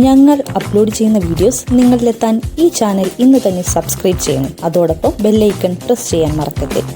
ഞങ്ങൾ അപ്ലോഡ് ചെയ്യുന്ന വീഡിയോസ് നിങ്ങളിലെത്താൻ ഈ ചാനൽ ഇന്ന് തന്നെ സബ്സ്ക്രൈബ് ചെയ്യണം. അതോടൊപ്പം ബെല്ലൈക്കൺ പ്രസ് ചെയ്യാൻ മറക്കരുത്.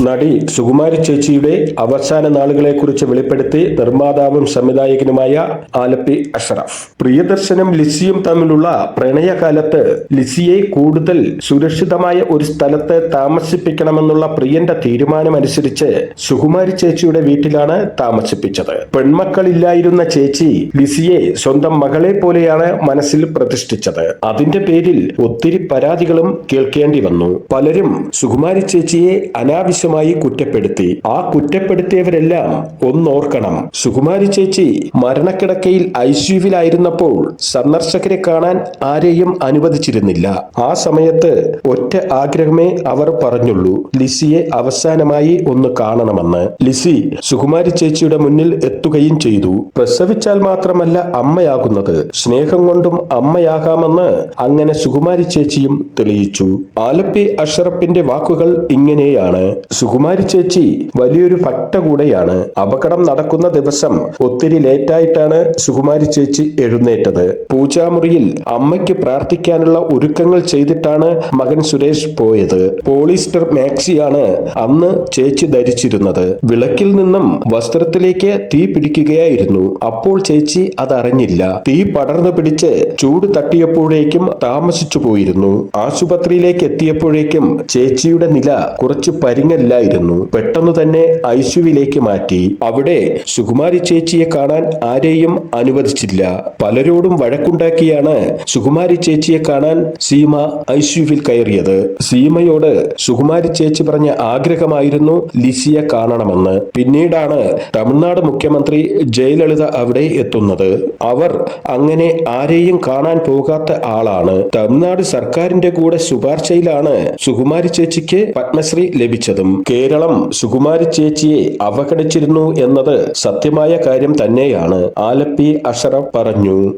നടി സുകുമാരി ചേച്ചിയുടെ അവസാന നാളുകളെക്കുറിച്ച് വെളിപ്പെടുത്തി നിർമ്മാതാവും സംവിധായകനുമായ ആലപ്പി അഷ്റഫ്. പ്രിയദർശനും ലിസിയും തമ്മിലുള്ള പ്രണയകാലത്ത് ലിസിയെ കൂടുതൽ സുരക്ഷിതമായ ഒരു സ്ഥലത്ത് താമസിപ്പിക്കണമെന്നുള്ള പ്രിയന്റെ തീരുമാനമനുസരിച്ച് സുകുമാരി ചേച്ചിയുടെ വീട്ടിലാണ് താമസിപ്പിച്ചത്. പെൺമക്കളില്ലായിരുന്ന ചേച്ചി ലിസിയെ സ്വന്തം മകളെ പോലെയാണ് മനസ്സിൽ പ്രതിഷ്ഠിച്ചത്. അതിന്റെ പേരിൽ ഒത്തിരി പരാതികളും കേൾക്കേണ്ടി വന്നു. പലരും സുകുമാരി ചേച്ചിയെ അനാവശ്യമായി കുറ്റപ്പെടുത്തി. ആ കുറ്റപ്പെടുത്തിയവരെല്ലാം ഒന്നോർക്കണം, സുകുമാരി ചേച്ചി മരണക്കിടക്കയിൽ ഐസിയുവിലായിരുന്നപ്പോൾ സന്ദർശകരെ കാണാൻ ആരെയും അനുവദിച്ചിരുന്നില്ല. ആ സമയത്ത് ഒറ്റ ആഗ്രഹമേ അവർ പറഞ്ഞുള്ളൂ, ലിസിയെ അവസാനമായി ഒന്ന് കാണണമെന്ന്. ലിസി സുകുമാരി ചേച്ചിയുടെ മുന്നിൽ എത്തുകയും ചെയ്തു. പ്രസവിച്ചാൽ മാത്രമല്ല അമ്മയാകുന്നത്, സ്നേഹം കൊണ്ടും അമ്മയാകാമെന്ന് അങ്ങനെ സുകുമാരി ചേച്ചിയും തെളിയിച്ചു. ആലപ്പി അഷ്റഫിന്റെ വാക്കുകൾ ഇങ്ങനെയാണ്: സുകുമാരി ചേച്ചി വലിയൊരു ഭക്ത കൂടെയാണ്. അപകടം നടക്കുന്ന ദിവസം ഒത്തിരി ലേറ്റായിട്ടാണ് സുകുമാരി ചേച്ചി എഴുന്നേറ്റത്. പൂജാമുറിയിൽ അമ്മയ്ക്ക് പ്രാർത്ഥിക്കാനുള്ള ഒരുക്കങ്ങൾ ചെയ്തിട്ടാണ് മകൻ സുരേഷ് പോയത്. പോളിസ്റ്റർ മാക്സിയാണ് അന്ന് ചേച്ചി ധരിച്ചിരുന്നത്. വിളക്കിൽ നിന്നും വസ്ത്രത്തിലേക്ക് തീ പിടിക്കുകയായിരുന്നു. അപ്പോൾ ചേച്ചി അതറിഞ്ഞില്ല. തീ പടർന്നു പിടിച്ച് ചൂട് തട്ടിയപ്പോഴേക്കും താമസിച്ചു പോയിരുന്നു. ആശുപത്രിയിലേക്ക് എത്തിയപ്പോഴേക്കും ചേച്ചിയുടെ നില കുറച്ച് പരിങ്ങല്ലായിരുന്നു. പെട്ടെന്ന് തന്നെ ഐസിയുവിലേക്ക് മാറ്റി. അവിടെ സുകുമാരി ചേച്ചിയെ കാണാൻ ആരെയും അനുവദിച്ചില്ല. പലരോടും വഴക്കുണ്ടാക്കിയാണ് സുകുമാരി ചേച്ചിയെ കാണാൻ സീമ ഐസിയുവിൽ കയറിയത്. സീമയോട് സുകുമാരി ചേച്ചി പറഞ്ഞ ആഗ്രഹമായിരുന്നു ലിസിയെ കാണണമെന്ന്. പിന്നീടാണ് തമിഴ്നാട് മുഖ്യമന്ത്രി ജയലളിത അവിടെ എത്തുന്നത്. അവർ അങ്ങനെ ആരെയും കാണാൻ പോകാത്ത ആളാണ്. തമിഴ്നാട് സർക്കാരിന്റെ കൂടെ ശുപാർശയിലാണ് സുകുമാരി ചേച്ചിക്ക് പത്മശ്രീ ലഭിച്ചതും. കേരളം സുകുമാരി ചേച്ചിയെ അവഗണിച്ചിരുന്നു എന്നത് സത്യമായ കാര്യം തന്നെയാണ്, ആലപ്പി അഷ്റഫ് പറഞ്ഞു.